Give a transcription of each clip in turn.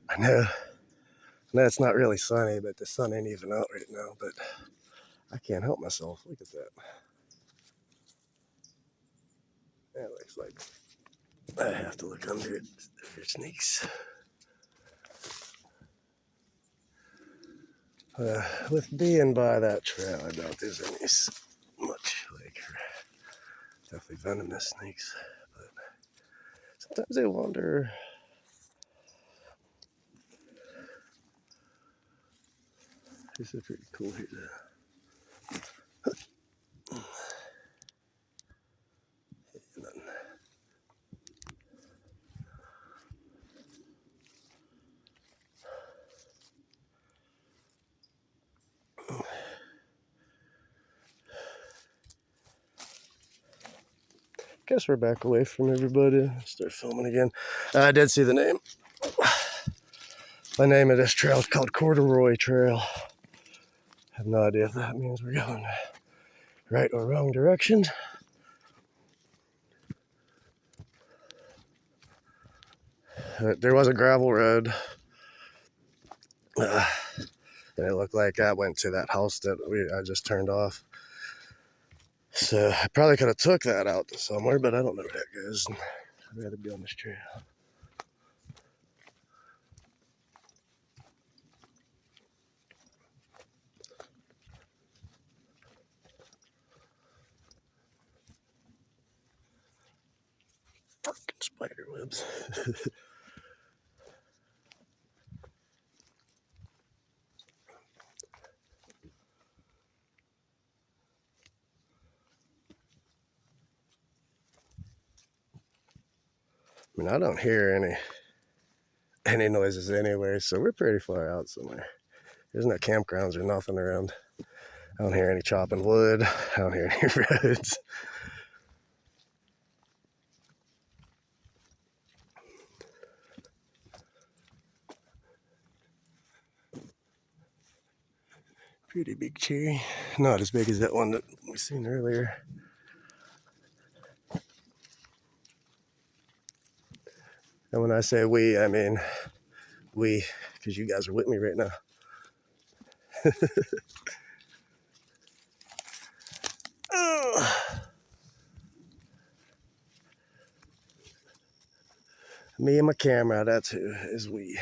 I know it's not really sunny, but the sun ain't even out right now, but I can't help myself. Look at that. That looks like I have to look under it for snakes. With being by that trail, I doubt there's any much like definitely venomous snakes. But sometimes I wonder. This is pretty cool here. Guess we're back away from everybody. Start filming again. I did see the name. The name of this trail is called Corduroy Trail. I have no idea if that means we're going right or wrong direction. There was a gravel road. And it looked like I went to that house that I just turned off. So I probably could have took that out to somewhere, but I don't know where that goes. I'd rather be on this trail. Fucking spider webs. I mean, I don't hear any noises anywhere, so we're pretty far out somewhere. There's no campgrounds or nothing around. I don't hear any chopping wood. I don't hear any roads. Pretty big tree. Not as big as that one that we seen earlier. And when I say we, I mean we, because you guys are with me right now. Me and my camera, that's who is we.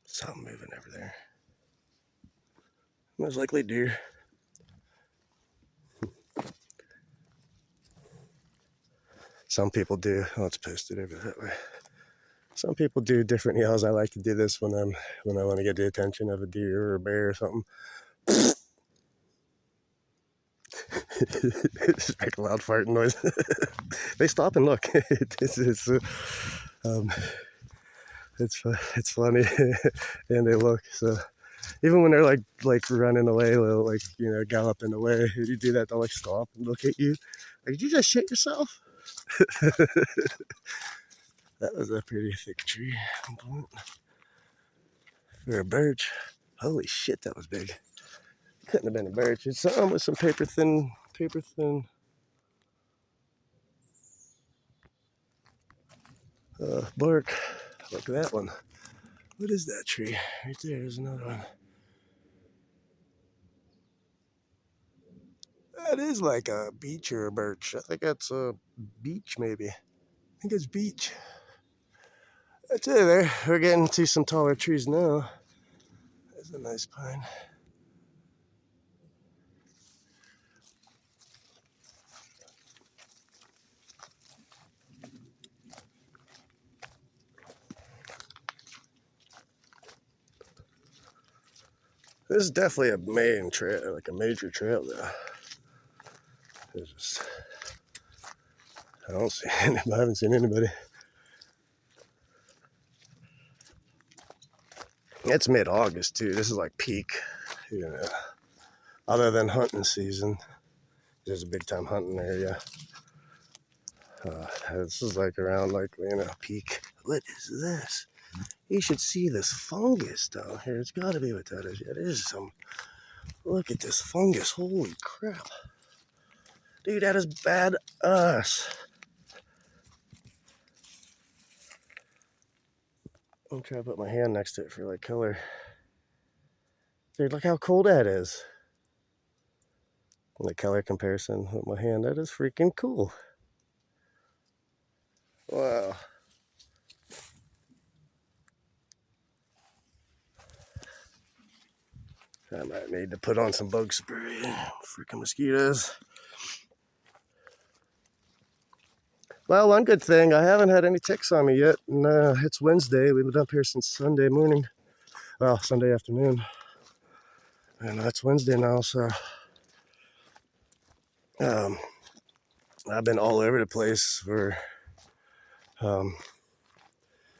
Something moving over there. Most likely deer. Some people do. Oh, it's posted over that way. Some people do different yells. I like to do this when I want to get the attention of a deer or a bear or something. Just make a loud farting noise. They stop and look. Um, it's funny, and they look. So even when they're like running away, they'll galloping away. If you do that, they'll stop and look at you. Like, did you just shit yourself? That was a pretty thick tree. For a birch. Holy shit, that was big. Couldn't have been a birch. It's something with some paper thin. Bark. Look at that one. What is that tree? Right there, there's another one. That is like a beech or a birch. I think that's a beech, maybe. I think it's beech. That's it there. We're getting to some taller trees now. There's a nice pine. This is definitely a main trail, like a major trail though. It's just, I don't see anybody. I haven't seen anybody. It's mid-August too. This is like peak, other than hunting season. There's a big time hunting area. This is like around like, peak. What is this? You should see this fungus down here. It's got to be what that is. Yeah, there's some. Look at this fungus. Holy crap. Dude, that is bad ass. I'm trying to put my hand next to it for like color. Dude, look how cool that is. The color comparison with my hand, that is freaking cool. Wow. I might need to put on some bug spray. Freaking mosquitoes. Well, one good thing, I haven't had any ticks on me yet. And, it's Wednesday. We've been up here since Sunday morning. Well, Sunday afternoon. And it's Wednesday now, so I've been all over the place for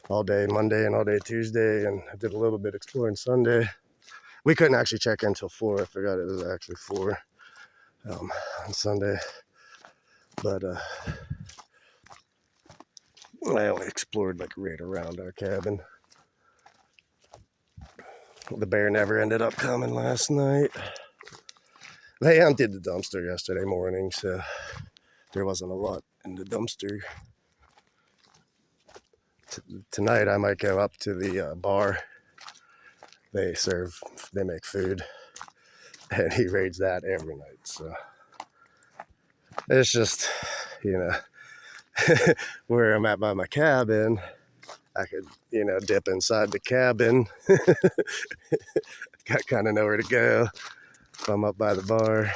all day Monday and all day Tuesday, and I did a little bit exploring Sunday. We couldn't actually check in until 4. I forgot it was actually 4 on Sunday. But I only explored like right around our cabin. The bear never ended up coming last night. They emptied the dumpster yesterday morning, so there wasn't a lot in the dumpster. Tonight I might go up to the bar. They make food, and he raids that every night. So it's just, where I'm at by my cabin, I could, dip inside the cabin. Got kind of nowhere to go. If I'm up by the bar,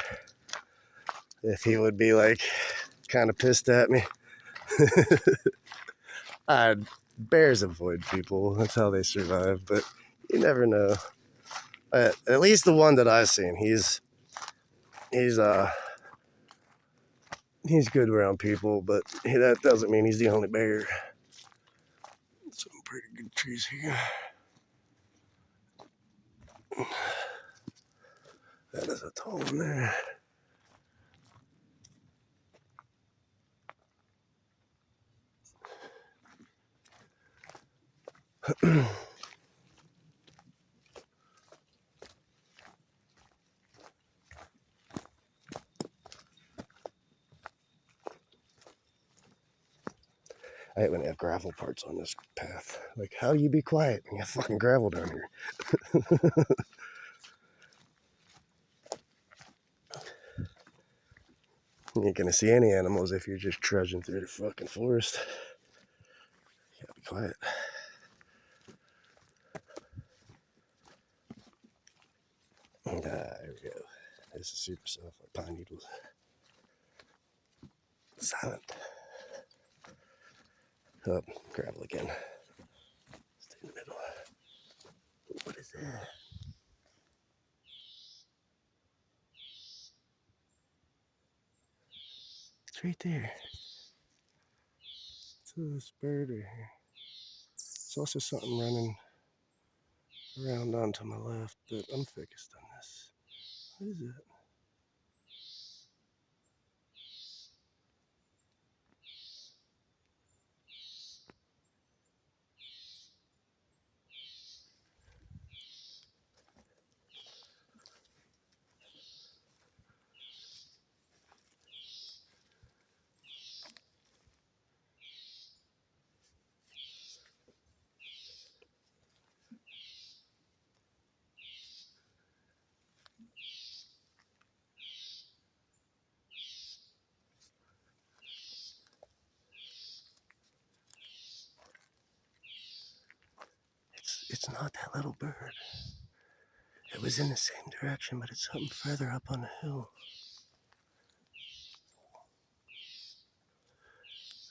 if he would be like kind of pissed at me. Bears avoid people. That's how they survive. But you never know. At least the one that I've seen, he's good around people, but that doesn't mean he's the only bear. Some pretty good trees here. That is a tall one there. I hate when they have gravel parts on this path. Like, how do you be quiet when you have fucking gravel down here? You ain't gonna see any animals if you're just trudging through the fucking forest. You gotta be quiet. There we go. This is super soft, like pine needles. Silent. Up, gravel again. Stay in the middle. What is that? It's right there. It's this bird right here. It's also something running around onto my left, but I'm focused on this. What is it? It's not that little bird. It was in the same direction, but it's something further up on the hill.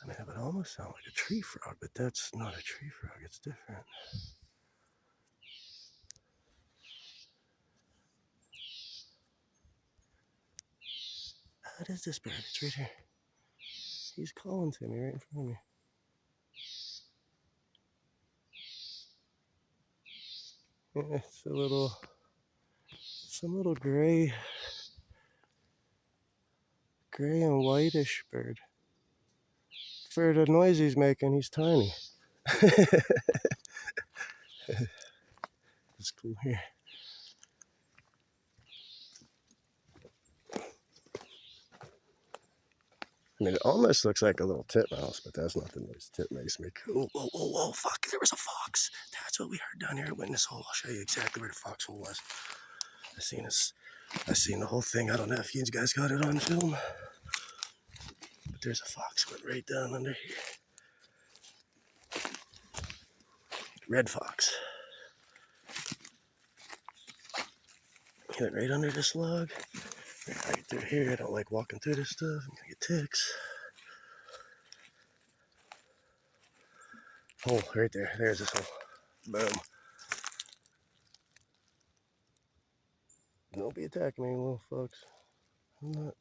I mean, it would almost sound like a tree frog, but that's not a tree frog. It's different. What is this bird? It's right here. He's calling to me right in front of me. Yeah, it's some little gray and whitish bird. for the noise he's making. He's tiny. It's cool here. I mean, it almost looks like a little titmouse, but that's not the noise titmice make. Oh, whoa, whoa, whoa, fuck, there was a fox. That's what we heard down here at Witness Hole. I'll show you exactly where the foxhole was. I seen the whole thing. I don't know if you guys got it on film, but there's a fox went right down under here. Red fox. He went right under this log. Right through here. I don't like walking through this stuff. I'm gonna get ticks. Hole right there. There's this hole. Boom. Don't be attacking me, little folks. I'm not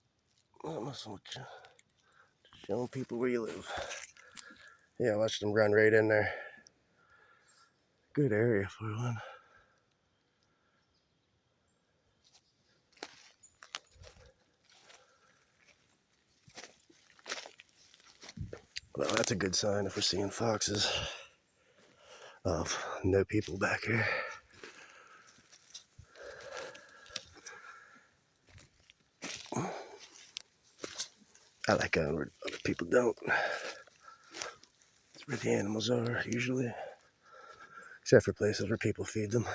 messing with you. Just showing people where you live. Yeah, watch them run right in there. Good area for one. Well, that's a good sign if we're seeing foxes of no people back here. I like going where other people don't. It's where the animals are, usually. Except for places where people feed them.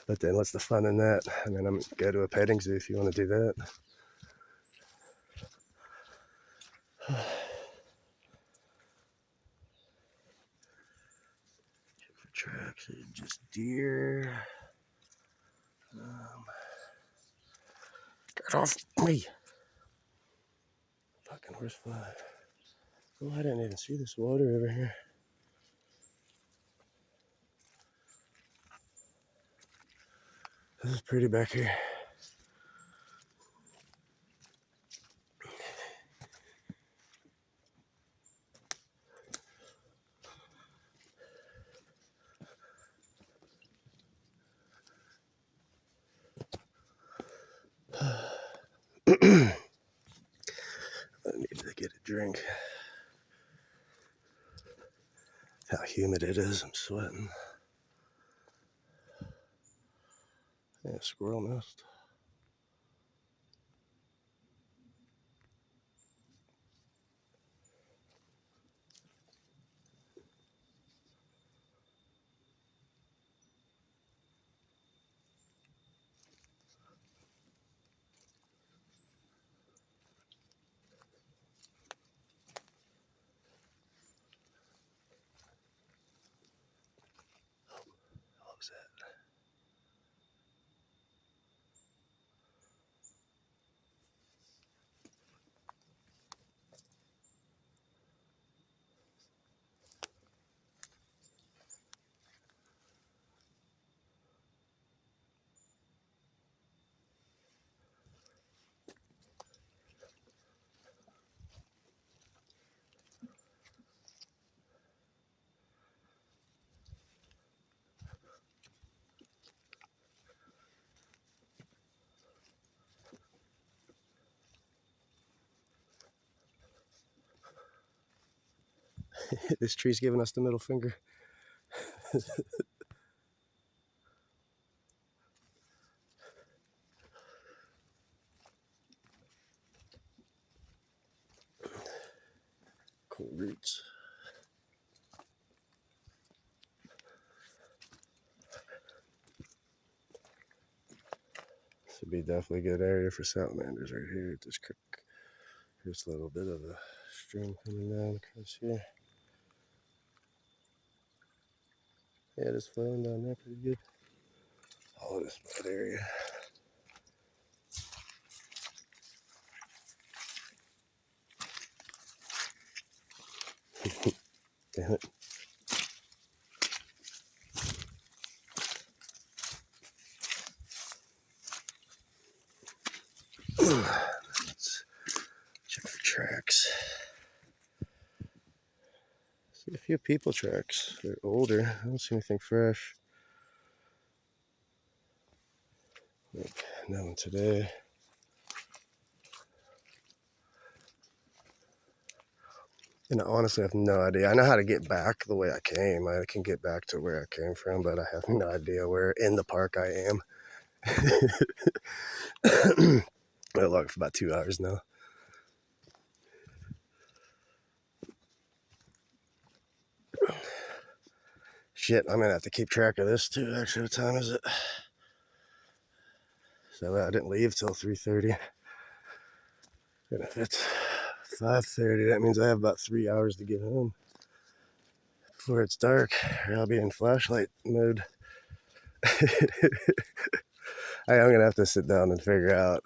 But then what's the fun in that? I mean, I'm go to a petting zoo if you want to do that. Check for tracks, just deer. Get off me! Fucking horsefly. Oh, I didn't even see this water over here. This is pretty back here. I need to get a drink. How humid it is, I'm sweating. Yeah, squirrel nest. What was that? This tree's giving us the middle finger. Cool roots. This would be definitely a good area for salamanders right here at this creek. Here's a little bit of a stream coming down across here. Yeah, it's flowing down there pretty good. All of this mud area. Damn it. Let's check for tracks. See a few people tracks. They're older. I don't see anything fresh. Like, no one today. And I honestly have no idea. I know how to get back the way I came. I can get back to where I came from, but I have no idea where in the park I am. I've logged for about 2 hours now. Shit, I'm gonna have to keep track of this too. Actually, what time is it? So I didn't leave till 3:30. And if it's 5:30, that means I have about 3 hours to get home before it's dark, or I'll be in flashlight mode. I am gonna have to sit down and figure out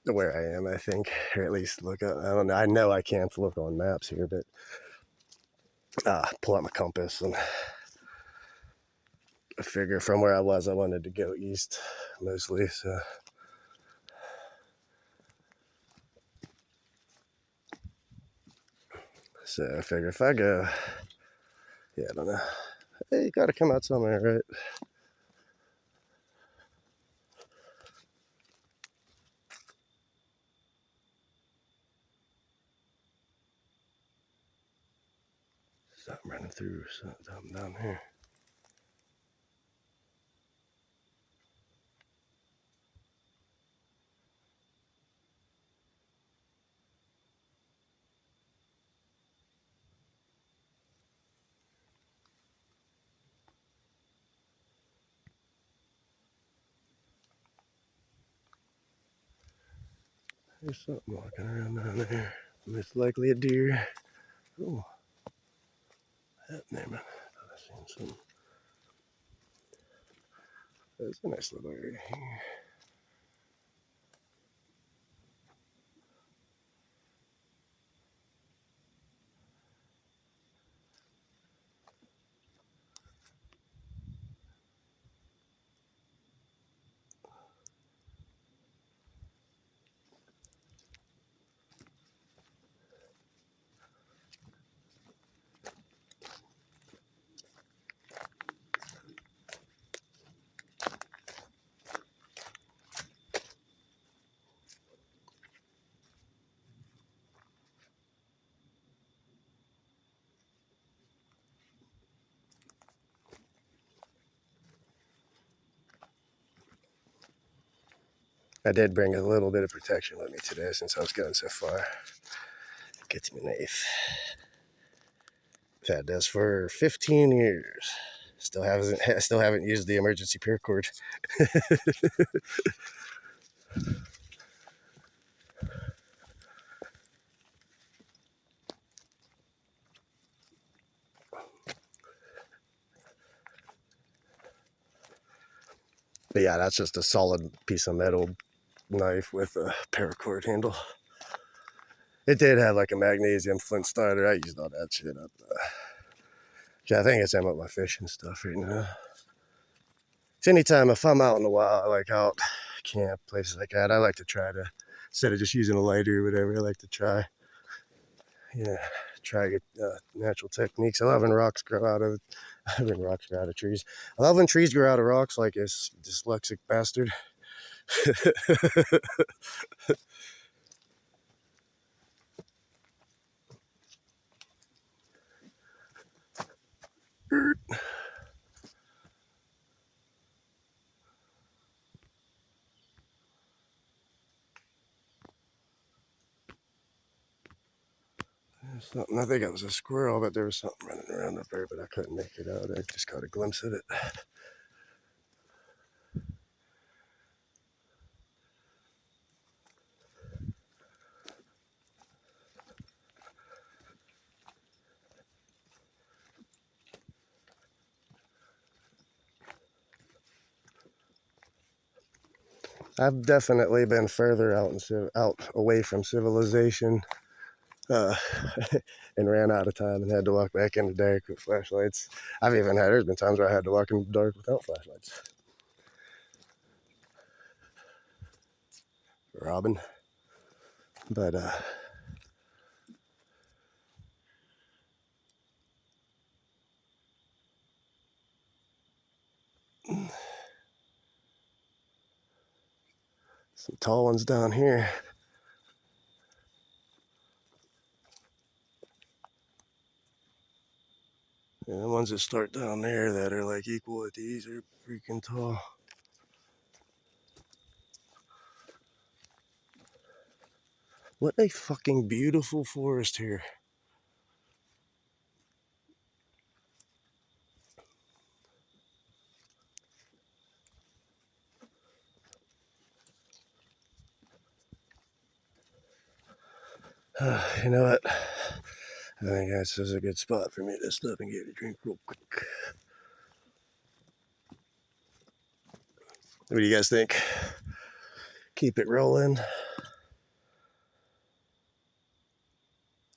where I am, I think, or at least look up. I don't know. I know I can't look on maps here, but pull out my compass and figure from where I was, I wanted to go east mostly. So I figure if I go, yeah, I don't know. Hey, you gotta come out somewhere, right? Something running through something down here. There's something walking around down there. Most likely a deer. Oh, never mind. I've seen some. There's a nice little area here. I did bring a little bit of protection with me today since I was going so far. Gets me a knife. I've had this for 15 years. Still haven't used the emergency paracord. But yeah, that's just a solid piece of metal knife with a paracord handle. It did have like a magnesium flint starter. I used all that shit up. I think it's in with my fishing stuff right now. So anytime if I'm out in the wild, like out camp, places like that, I like to try to, instead of just using a lighter or whatever, I like to try, yeah, try natural techniques. I love when rocks grow out of, when rocks grow out of trees. I love when trees grow out of rocks like this dyslexic bastard. Something, I think it was a squirrel, but there was something running around up there, but I couldn't make it out. I just caught a glimpse of it. I've definitely been further out away from civilization, uh, and ran out of time and had to walk back in the dark with flashlights. There's been times where I had to walk in the dark without flashlights. Robin. But some tall ones down here. And the ones that start down there that are like equal with these are freaking tall. What a fucking beautiful forest here. You know what? I think this is a good spot for me to stop and get a drink real quick. What do you guys think? Keep it rolling.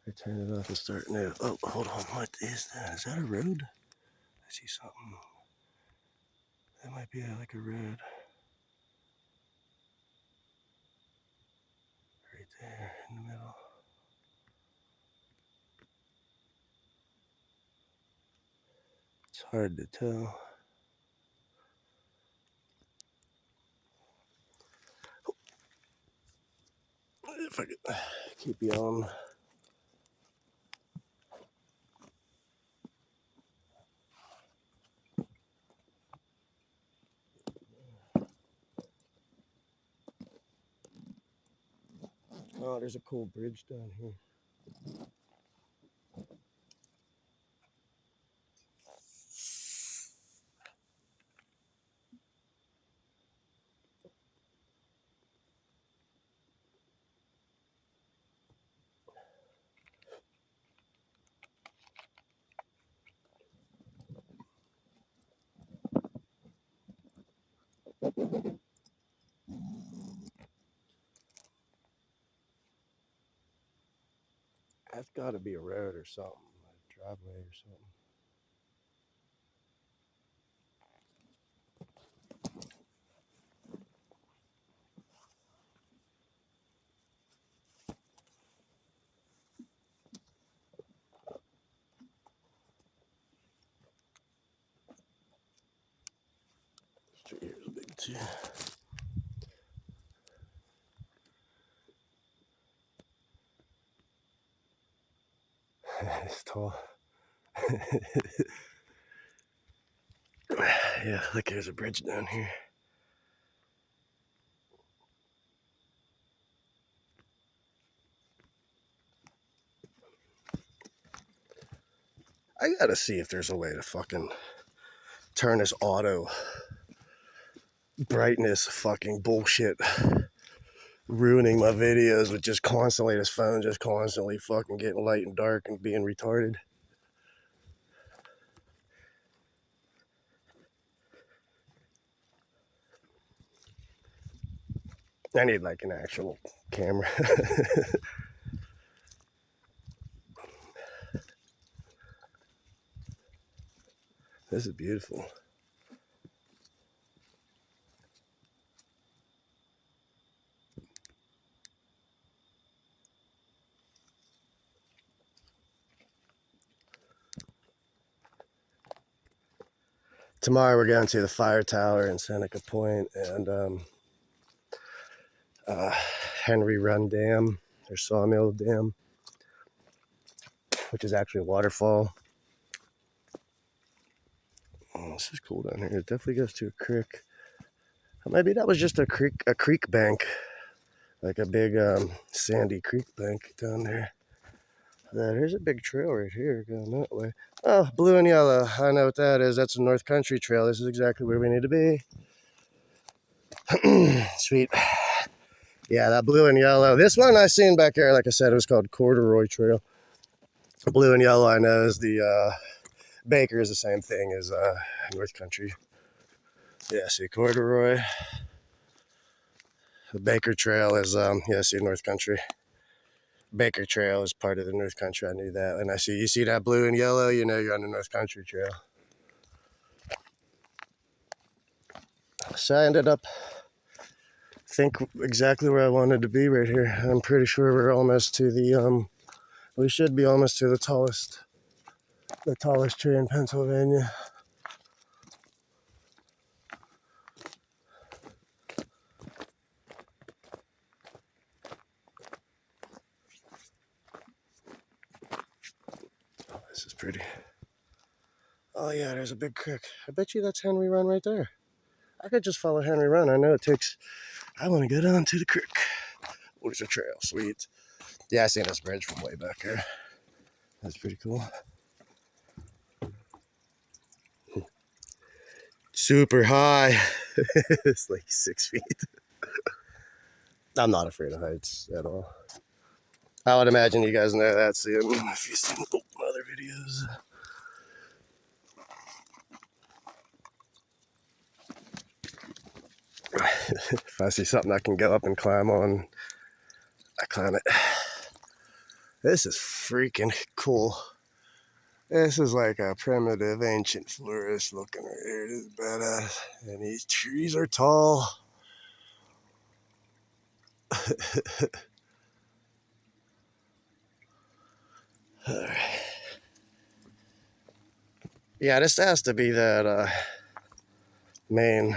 Or turn it off and start new. Oh, hold on. What is that? Is that a road? I see something. That might be like a road. Right there in the middle. It's hard to tell. If I could keep you on. Oh, there's a cool bridge down here. That's got to be a road or something, a driveway or something. This tree here is big too. It's tall. Yeah, look, there's a bridge down here. I gotta see if there's a way to fucking turn this auto brightness fucking bullshit ruining my videos with just constantly this phone just constantly fucking getting light and dark and being retarded. I need like an actual camera. This is beautiful. Tomorrow we're going to the fire tower in Seneca Point and Henry Run Dam, or Sawmill Dam, which is actually a waterfall. Oh, this is cool down here. It definitely goes to a creek. Maybe that was just a creek bank, like a big sandy creek bank down there. There's a big trail right here going that way. Oh, blue and yellow. I know what that is. That's a North Country trail. This is exactly where we need to be. Sweet. Yeah, that blue and yellow. This one I seen back there, like I said, it was called Corduroy Trail. Blue and yellow, I know, is the Baker is the same thing as North Country. Yeah, see, Corduroy. The Baker Trail is, yeah, see, North Country. Baker Trail is part of the North Country. I knew that. And you see that blue and yellow, you know you're on the North Country Trail. So I ended up, think exactly where I wanted to be right here. I'm pretty sure we're almost to the, we should be almost to the tallest tree in Pennsylvania. Oh, this is pretty. Oh yeah, there's a big creek. I bet you that's Henry Run right there. I could just follow Henry Run. I know it takes. I want to get on to the creek. Oh, there's a trail. Sweet. Yeah, I seen this bridge from way back there. That's pretty cool. Super high. It's like 6 feet. I'm not afraid of heights at all. I would imagine you guys know that, seeing if you've seen other videos. If I see something I can go up and climb on, I climb it. This is freaking cool. This is like a primitive ancient forest looking right here. It is badass. And these trees are tall. Yeah, this has to be that main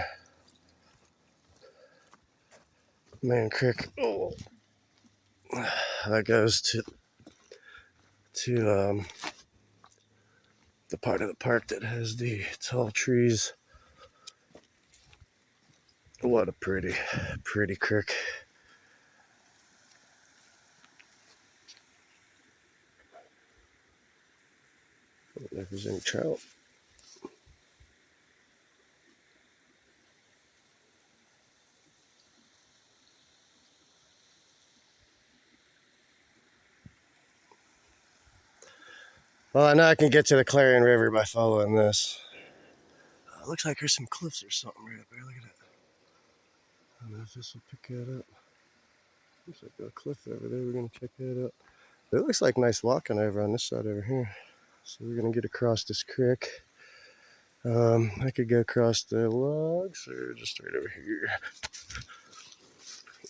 creek. Oh, that goes to the part of the park that has the tall trees. What a pretty creek. I don't know if there's any trout. Well, I know I can get to the Clarion River by following this. Looks like there's some cliffs or something right up there. Look at that. I don't know if this will pick that up. Looks like a cliff over there. We're going to check that out. It looks like nice walking over on this side over here. So we're going to get across this creek. I could go across the logs or just right over here.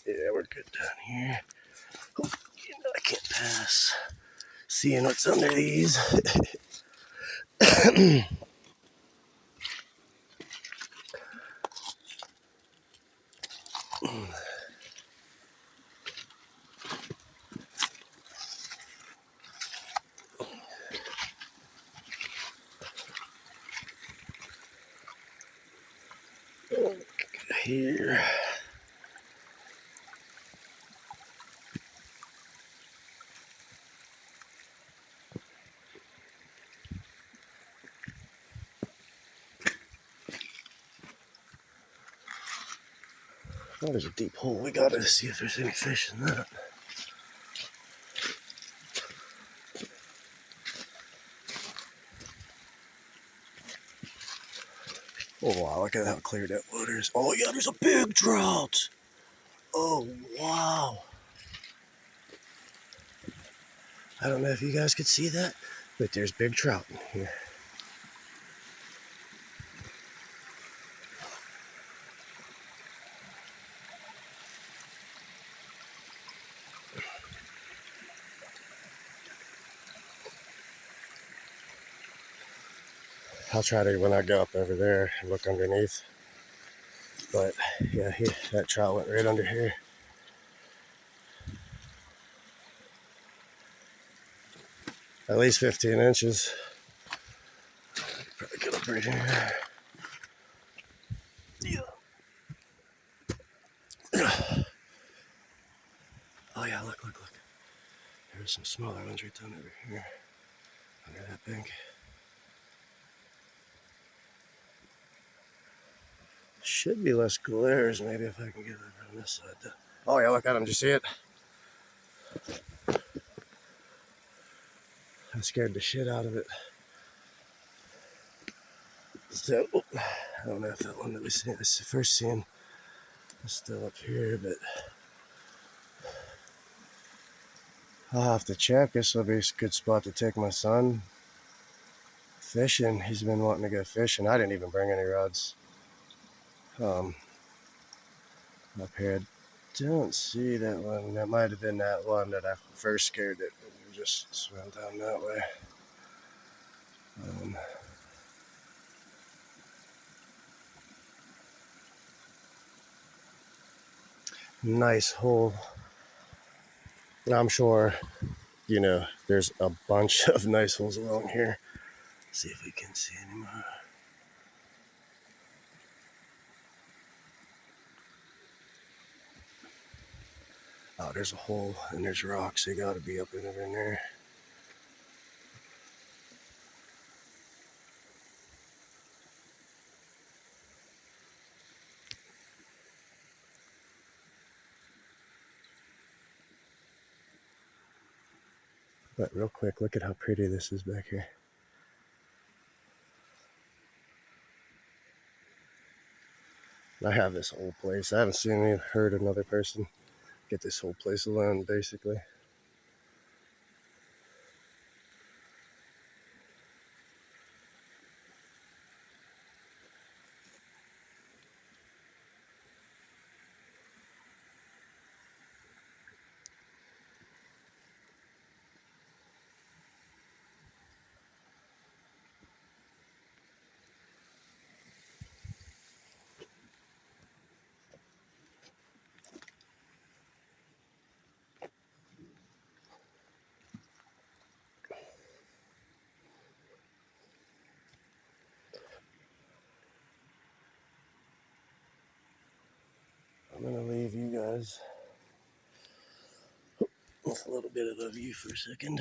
Yeah, we're good down here. Oh, you know I can't pass. Seeing what's under these. Here. Oh, there's a deep hole. We gotta see if there's any fish in that. Oh wow, look at how clear that water is. Oh yeah, there's a big trout. Oh wow. I don't know if you guys could see that, but there's big trout in here. I'll try to, when I go up over there, look underneath. But yeah, that trout went right under here. At least 15 inches. Probably get up right here. Yeah. Oh yeah, look. There's some smaller ones right down over here. Under that bank. Should be less glares maybe if I can get over on this side. Oh yeah, look at them. Did you see it? I scared the shit out of it. So, I don't know if that one that we seen, this first seen is still up here, but I'll have to check. This will be a good spot to take my son fishing. He's been wanting to go fishing. I didn't even bring any rods up here. I don't see that one. That might have been that one that I first scared it. We just swam down that way. Nice hole. I'm sure, there's a bunch of nice holes along here. See if we can see any more. Oh, there's a hole and there's rocks. They gotta be up in it in there. But real quick, look at how pretty this is back here. I have this whole place. I haven't seen or heard another person get this whole place alone, basically. I'm gonna leave you guys with a little bit of a view for a second.